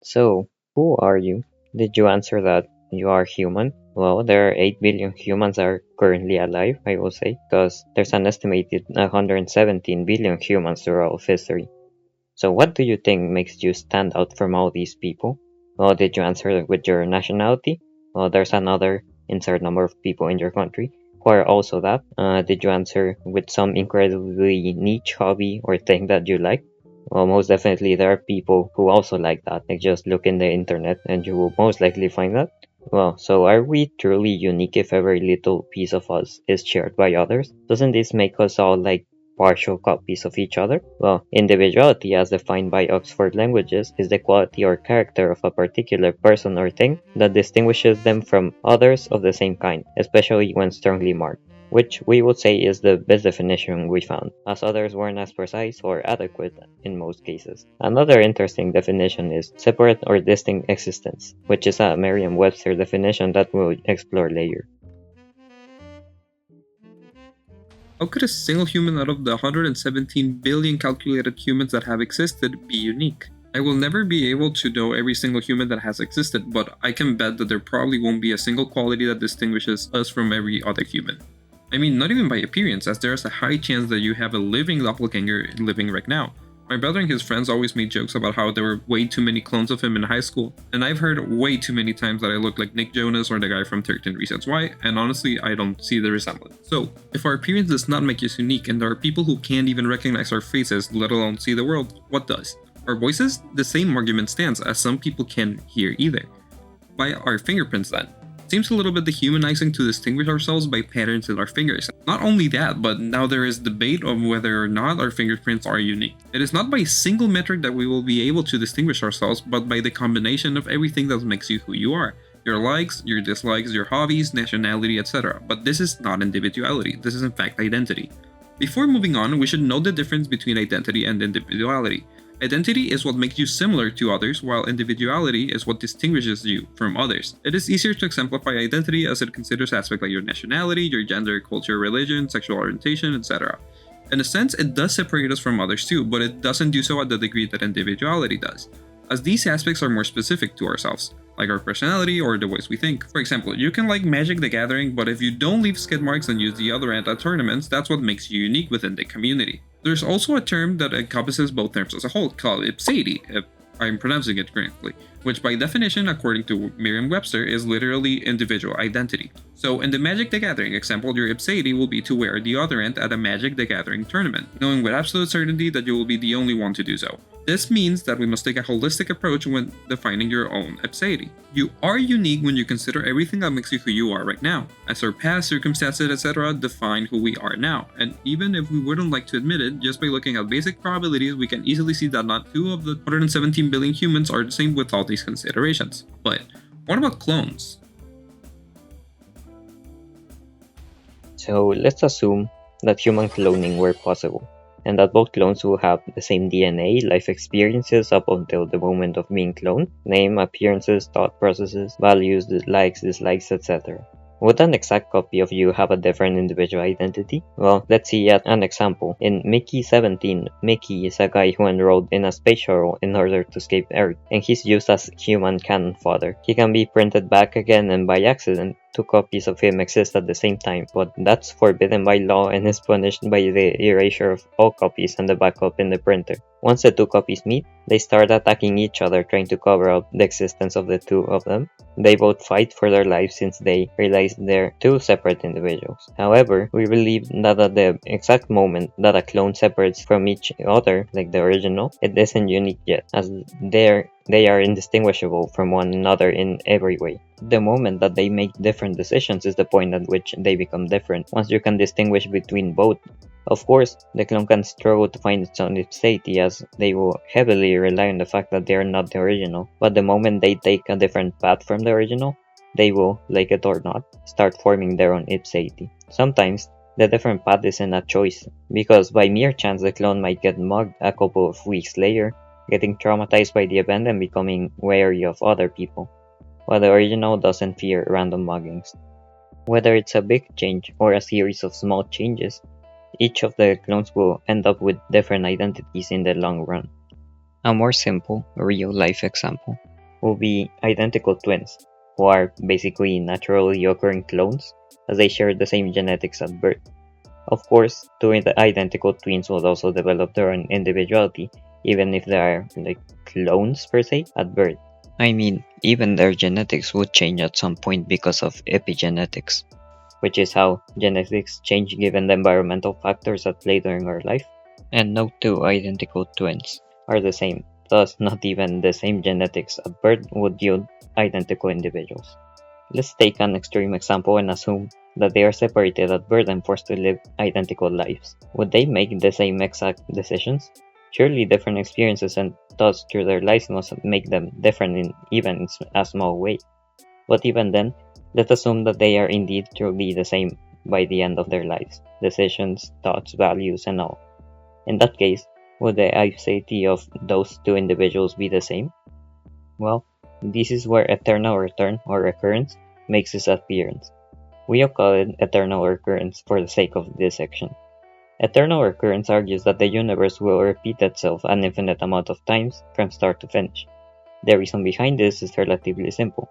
So, who are you? Did you answer that you are human? Well, there are 8 billion humans are currently alive, I will say, because there's an estimated 117 billion humans throughout history. So what do you think makes you stand out from all these people? Well, did you answer with your nationality? Well, there's another insert number of people in your country who are also that. Did you answer with some incredibly niche hobby or thing that you like? Well, most definitely there are people who also like that. Like just look in the internet and you will most likely find that. Well, so are we truly unique if every little piece of us is shared by others? Doesn't this make us all like partial copies of each other? Well, individuality, as defined by Oxford Languages, is the quality or character of a particular person or thing that distinguishes them from others of the same kind, especially when strongly marked, which we would say is the best definition we found, as others weren't as precise or adequate in most cases. Another interesting definition is separate or distinct existence, which is a Merriam-Webster definition that we'll explore later. How could a single human out of the 117 billion calculated humans that have existed be unique? I will never be able to know every single human that has existed, but I can bet that there probably won't be a single quality that distinguishes us from every other human. I mean, not even by appearance, as there is a high chance that you have a living doppelganger living right now. My brother and his friends always made jokes about how there were way too many clones of him in high school, and I've heard way too many times that I look like Nick Jonas or the guy from 13 Reasons Why, and honestly, I don't see the resemblance. So, if our appearance does not make us unique, and there are people who can't even recognize our faces, let alone see the world, what does? Our voices? The same argument stands, as some people can't hear either. By our fingerprints then. Seems a little bit dehumanizing to distinguish ourselves by patterns in our fingers. Not only that, but now there is debate of whether or not our fingerprints are unique. It is not by a single metric that we will be able to distinguish ourselves, but by the combination of everything that makes you who you are. Your likes, your dislikes, your hobbies, nationality, etc. But this is not individuality, this is in fact identity. Before moving on, we should know the difference between identity and individuality. Identity is what makes you similar to others, while individuality is what distinguishes you from others. It is easier to exemplify identity as it considers aspects like your nationality, your gender, culture, religion, sexual orientation, etc. In a sense, it does separate us from others too, but it doesn't do so at the degree that individuality does, as these aspects are more specific to ourselves, like our personality or the ways we think. For example, you can like Magic the Gathering, but if you don't leave skid marks and use the other end at tournaments, that's what makes you unique within the community. There's also a term that encompasses both terms as a whole, called ipseity, if I'm pronouncing it correctly, which by definition, according to Merriam-Webster, is literally individual identity. So in the Magic the Gathering example, your ipseity will be to wear the other end at a Magic the Gathering tournament, knowing with absolute certainty that you will be the only one to do so. This means that we must take a holistic approach when defining your own ipseity. You are unique when you consider everything that makes you who you are right now, as our past, circumstances, etc. define who we are now, and even if we wouldn't like to admit it, just by looking at basic probabilities, we can easily see that not 2 of the 117 billion humans are the same with all these considerations. But what about clones? So let's assume that human cloning were possible, and that both clones will have the same DNA, life experiences up until the moment of being cloned, name, appearances, thought processes, values, likes, dislikes, etc. Would an exact copy of you have a different individual identity? Well, let's see yet an example. In Mickey 17, Mickey is a guy who enrolled in a space shuttle in order to escape Earth, and he's used as human cannon fodder. He can be printed back again, and by accident, 2 copies of him exist at the same time, but that's forbidden by law and is punished by the erasure of all copies and the backup in the printer. Once the 2 copies meet, they start attacking each other, trying to cover up the existence of the 2 of them. They both fight for their lives since they realize they're 2 separate individuals. However, we believe that at the exact moment that a clone separates from each other, like the original, it isn't unique yet, as they are indistinguishable from one another in every way. The moment that they make different decisions is the point at which they become different, once you can distinguish between both. Of course, the clone can struggle to find its own ipseity, as they will heavily rely on the fact that they are not the original, but the moment they take a different path from the original, they will, like it or not, start forming their own ipseity. Sometimes, the different path isn't a choice, because by mere chance the clone might get mugged a couple of weeks later, getting traumatized by the event and becoming wary of other people, while the original doesn't fear random muggings. Whether it's a big change or a series of small changes, each of the clones will end up with different identities in the long run. A more simple, real-life example. will be identical twins, who are basically naturally occurring clones, as they share the same genetics at birth. Of course, two identical twins will also develop their own individuality, even if they are like clones per se at birth. I mean, even their genetics would change at some point because of epigenetics, which is how genetics change given the environmental factors at play during our life. And no two identical twins are the same, thus not even the same genetics at birth would yield identical individuals. Let's take an extreme example and assume that they are separated at birth and forced to live identical lives. Would they make the same exact decisions? Surely different experiences and thoughts through their lives must make them different in even a small way. But even then, let's assume that they are indeed truly the same by the end of their lives. Decisions, thoughts, values, and all. In that case, would the identity of those two individuals be the same? Well, this is where eternal return or recurrence makes its appearance. We'll call it eternal recurrence for the sake of this section. Eternal recurrence argues that the universe will repeat itself an infinite amount of times from start to finish. The reason behind this is relatively simple.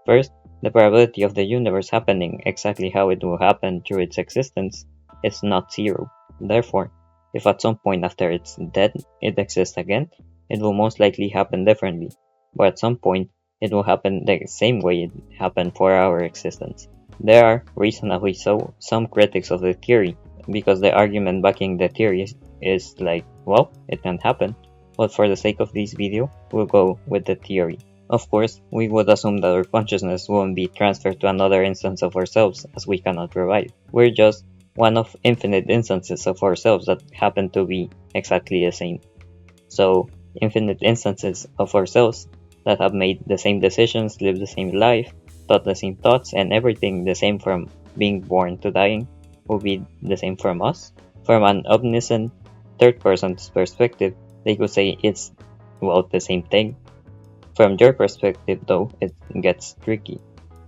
First, the probability of the universe happening exactly how it will happen through its existence is not zero. Therefore, if at some point after it's dead it exists again, it will most likely happen differently, but at some point it will happen the same way it happened for our existence. There are, reasonably so, some critics of the theory, because the argument backing the theory is like, well, it can happen, but for the sake of this video, we'll go with the theory. Of course, we would assume that our consciousness won't be transferred to another instance of ourselves, as we cannot revive. We're just one of infinite instances of ourselves that happen to be exactly the same. So, infinite instances of ourselves that have made the same decisions, lived the same life, thought the same thoughts, and everything the same from being born to dying will be the same from us. From an omniscient third person's perspective, they could say it's, well, the same thing. From your perspective, though, it gets tricky.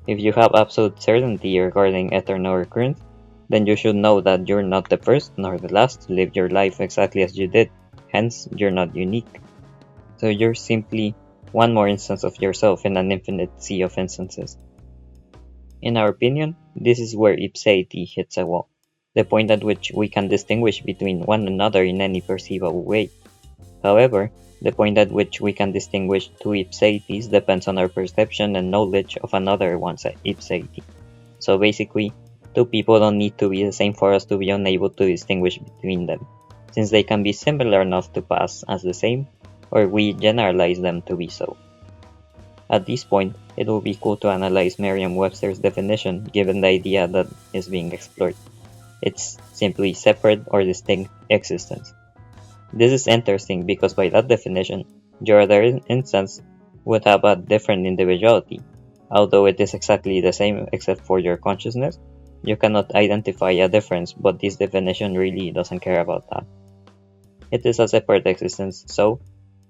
If you have absolute certainty regarding eternal recurrence, then you should know that you're not the first nor the last to live your life exactly as you did, hence you're not unique. So you're simply one more instance of yourself in an infinite sea of instances. In our opinion, this is where ipseity hits a wall, the point at which we can distinguish between one another in any perceivable way. However, the point at which we can distinguish two ipseities depends on our perception and knowledge of another one's ipseity. So basically, two people don't need to be the same for us to be unable to distinguish between them, since they can be similar enough to pass as the same, or we generalize them to be so. At this point, it will be cool to analyze Merriam-Webster's definition given the idea that is being explored. It's simply separate or distinct existence. This is interesting because by that definition, your other instance would have a different individuality. Although it is exactly the same except for your consciousness, you cannot identify a difference, but this definition really doesn't care about that. It is a separate existence, so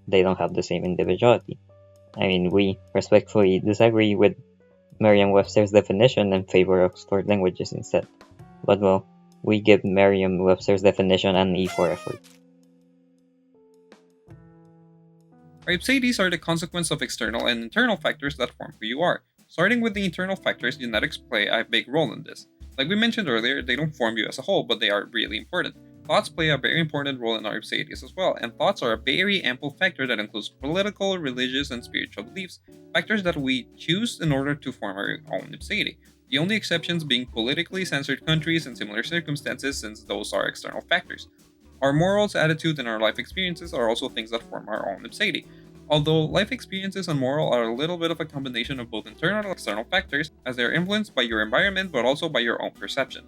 they don't have the same individuality. I mean, we respectfully disagree with Merriam-Webster's definition and favor Oxford languages instead. But well, we give Merriam-Webster's definition an E for effort. Ipseities are the consequence of external and internal factors that form who you are. Starting with the internal factors, genetics play a big role in this. Like we mentioned earlier, they don't form you as a whole, but they are really important. Thoughts play a very important role in our ipseities as well, and thoughts are a very ample factor that includes political, religious, and spiritual beliefs, factors that we choose in order to form our own ipseity. The only exceptions being politically censored countries and similar circumstances, since those are external factors. Our morals, attitude, and our life experiences are also things that form our own ipseity. Although life experiences and moral are a little bit of a combination of both internal and external factors, as they are influenced by your environment but also by your own perception.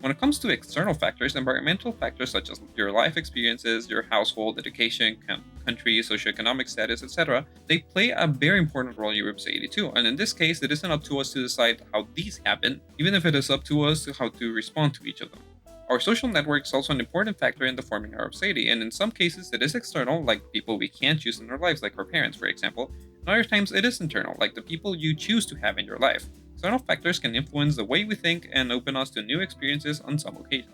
When it comes to external factors, environmental factors such as your life experiences, your household, education, country, socioeconomic status, etc., they play a very important role in your ipseity too, and in this case, it isn't up to us to decide how these happen, even if it is up to us how to respond to each of them. Our social network is also an important factor in the forming our ipseity, and in some cases it is external, like people we can't choose in our lives, like our parents, for example, and other times it is internal, like the people you choose to have in your life. External factors can influence the way we think and open us to new experiences on some occasions.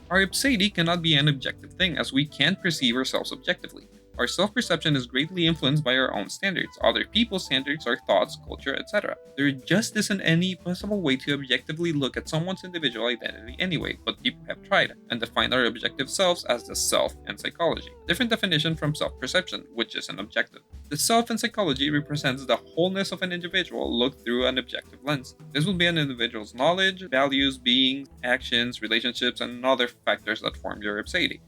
Our ipseity cannot be an objective thing, as we can't perceive ourselves objectively. Our self-perception is greatly influenced by our own standards, other people's standards, our thoughts, culture, etc. There just isn't any possible way to objectively look at someone's individual identity anyway, but people have tried, and define our objective selves as the self and psychology. A different definition from self-perception, which is an objective. The self in psychology represents the wholeness of an individual looked through an objective lens. This will be an individual's knowledge, values, beings, actions, relationships, and other factors that form your ipseity.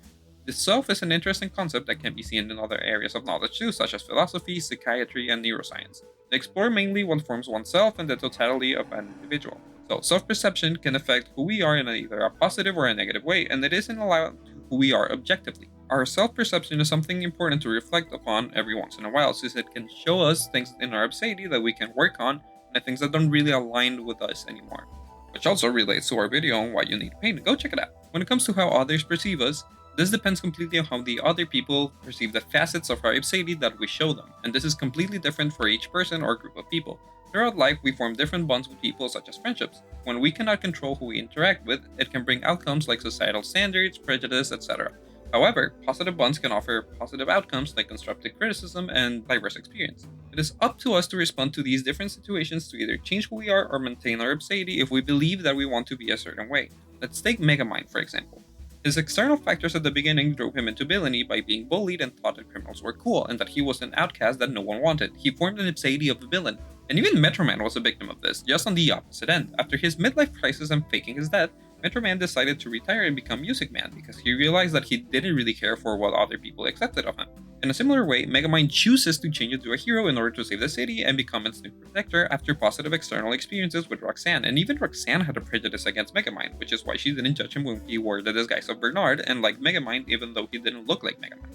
The self is an interesting concept that can be seen in other areas of knowledge too, such as philosophy, psychiatry, and neuroscience. They explore mainly what forms oneself and the totality of an individual. So, self-perception can affect who we are in either a positive or a negative way, and it isn't allowed to who we are objectively. Our self-perception is something important to reflect upon every once in a while, since it can show us things in our ipseity that we can work on, and things that don't really align with us anymore. Which also relates to our video on why you need pain. Go check it out. When it comes to how others perceive us, this depends completely on how the other people perceive the facets of our ipseity that we show them, and this is completely different for each person or group of people. Throughout life, we form different bonds with people, such as friendships. When we cannot control who we interact with, it can bring outcomes like societal standards, prejudice, etc. However, positive bonds can offer positive outcomes like constructive criticism and diverse experience. It is up to us to respond to these different situations to either change who we are or maintain our ipseity if we believe that we want to be a certain way. Let's take Megamind, for example. His external factors at the beginning drove him into villainy by being bullied and thought that criminals were cool, and that he was an outcast that no one wanted. He formed an ipseity of a villain. And even Metro Man was a victim of this, just on the opposite end. After his midlife crisis and faking his death, Metro Man decided to retire and become Music Man because he realized that he didn't really care for what other people accepted of him. In a similar way, Megamind chooses to change into a hero in order to save the city and become its new protector after positive external experiences with Roxanne, and even Roxanne had a prejudice against Megamind, which is why she didn't judge him when he wore the disguise of Bernard and liked Megamind even though he didn't look like Megamind.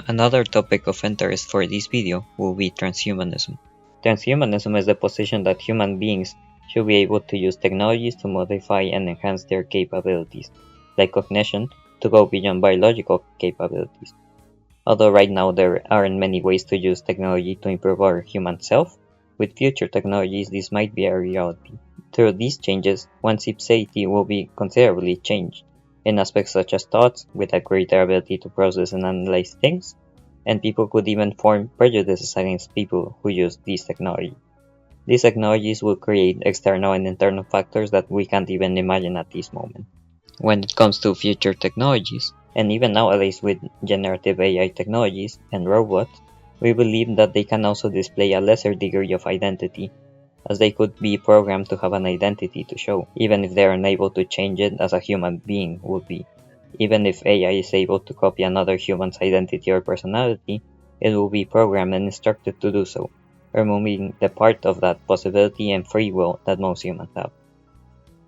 Another topic of interest for this video will be transhumanism. Transhumanism is the position that human beings should be able to use technologies to modify and enhance their capabilities, like cognition, to go beyond biological capabilities. Although right now there aren't many ways to use technology to improve our human self, with future technologies this might be a reality. Through these changes, one's ipseity will be considerably changed, in aspects such as thoughts, with a greater ability to process and analyze things, and people could even form prejudices against people who use these technologies. These technologies will create external and internal factors that we can't even imagine at this moment. When it comes to future technologies, and even nowadays with generative AI technologies and robots, we believe that they can also display a lesser degree of identity, as they could be programmed to have an identity to show, even if they are unable to change it as a human being would be. Even if AI is able to copy another human's identity or personality, it will be programmed and instructed to do so, removing the part of that possibility and free will that most humans have.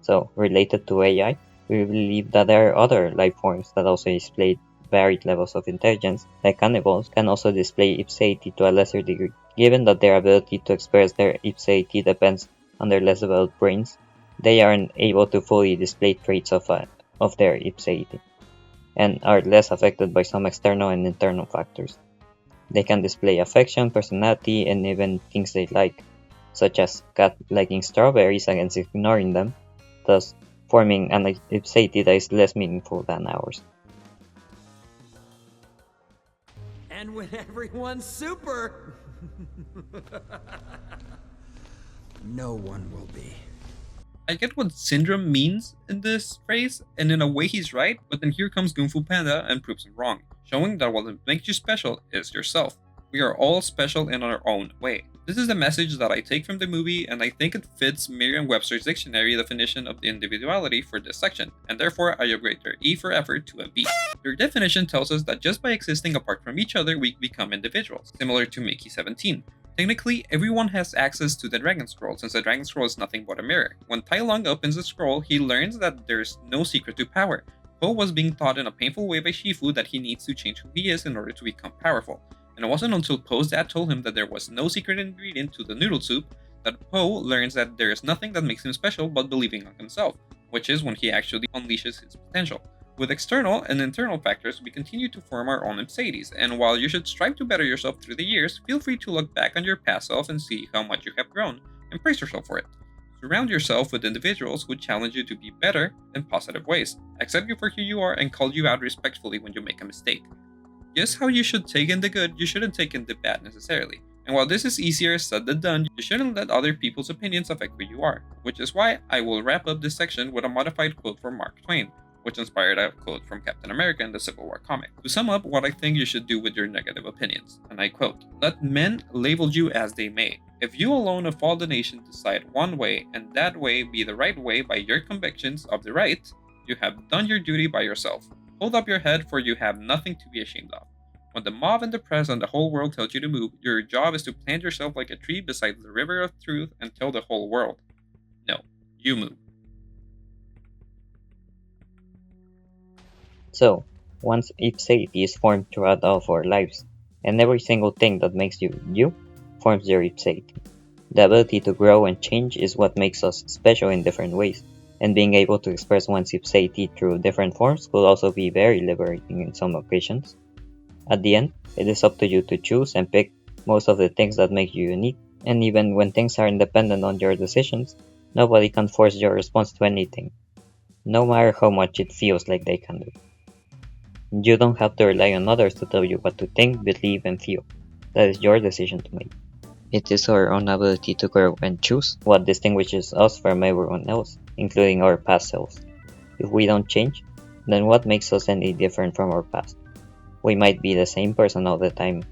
So, related to AI, we believe that there are other life forms that also display varied levels of intelligence, like cannibals, can also display ipseity to a lesser degree. Given that their ability to express their ipseity depends on their less developed brains, they aren't able to fully display traits of their ipseity, and are less affected by some external and internal factors. They can display affection, personality, and even things they like, such as cat liking strawberries against ignoring them, thus forming an ipseity that is less meaningful than ours. And when everyone's super, no one will be. I get what syndrome means in this phrase, and in a way he's right, but then here comes Kung Fu Panda and proves him wrong, showing that what makes you special is yourself. We are all special in our own way. This is the message that I take from the movie, and I think it fits Merriam-Webster's dictionary definition of individuality for this section, and therefore I upgrade their E for effort to a V. Their definition tells us that just by existing apart from each other, we become individuals, similar to Mickey 17. Technically, everyone has access to the Dragon Scroll, since the Dragon Scroll is nothing but a mirror. When Tai Lung opens the scroll, he learns that there's no secret to power. Po was being taught in a painful way by Shifu that he needs to change who he is in order to become powerful. And it wasn't until Po's dad told him that there was no secret ingredient to the noodle soup that Po learns that there is nothing that makes him special but believing on himself, which is when he actually unleashes his potential. With external and internal factors, we continue to form our own ipseities, and while you should strive to better yourself through the years, feel free to look back on your past self and see how much you have grown, and praise yourself for it. Surround yourself with individuals who challenge you to be better in positive ways, accept you for who you are, and call you out respectfully when you make a mistake. Just how you should take in the good, you shouldn't take in the bad necessarily. And while this is easier said than done, you shouldn't let other people's opinions affect who you are, which is why I will wrap up this section with a modified quote from Mark Twain, which inspired a quote from Captain America in the Civil War comic. To sum up what I think you should do with your negative opinions, and I quote, "Let men label you as they may. If you alone of all the nation decide one way, and that way be the right way by your convictions of the right, you have done your duty by yourself. Hold up your head, for you have nothing to be ashamed of. When the mob and the press and the whole world tells you to move, your job is to plant yourself like a tree beside the river of truth and tell the whole world, no, you move." So, once ipseity is formed throughout all of our lives, and every single thing that makes you you forms your ipseity. The ability to grow and change is what makes us special in different ways, and being able to express one's ipseity through different forms will also be very liberating in some occasions. At the end, it is up to you to choose and pick most of the things that make you unique, and even when things are independent on your decisions, nobody can force your response to anything, no matter how much it feels like they can do. You don't have to rely on others to tell you what to think, believe, and feel. That is your decision to make. It is our own ability to grow and choose what distinguishes us from everyone else, including our past selves. If we don't change, then what makes us any different from our past? We might be the same person all the time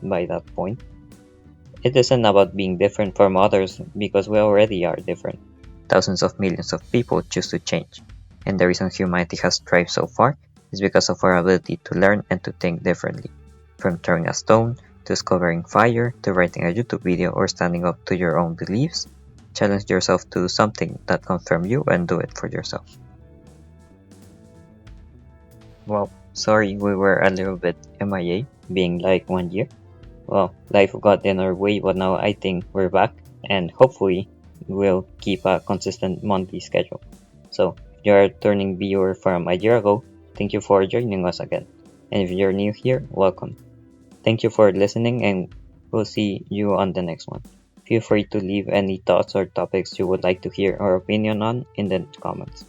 by that point. It isn't about being different from others because we already are different. Thousands of millions of people choose to change, and the reason humanity has thrived so far is because of our ability to learn and to think differently. From throwing a stone, to discovering fire, to writing a YouTube video, or standing up to your own beliefs, challenge yourself to do something that comes from you and do it for yourself. Well, sorry we were a little bit MIA, being like 1 year. Well, life got in our way, but now I think we're back, and hopefully we'll keep a consistent monthly schedule. So, if you're a returning viewer from a year ago, thank you for joining us again. And if you're new here, welcome. Thank you for listening, and we'll see you on the next one. Feel free to leave any thoughts or topics you would like to hear our opinion on in the comments.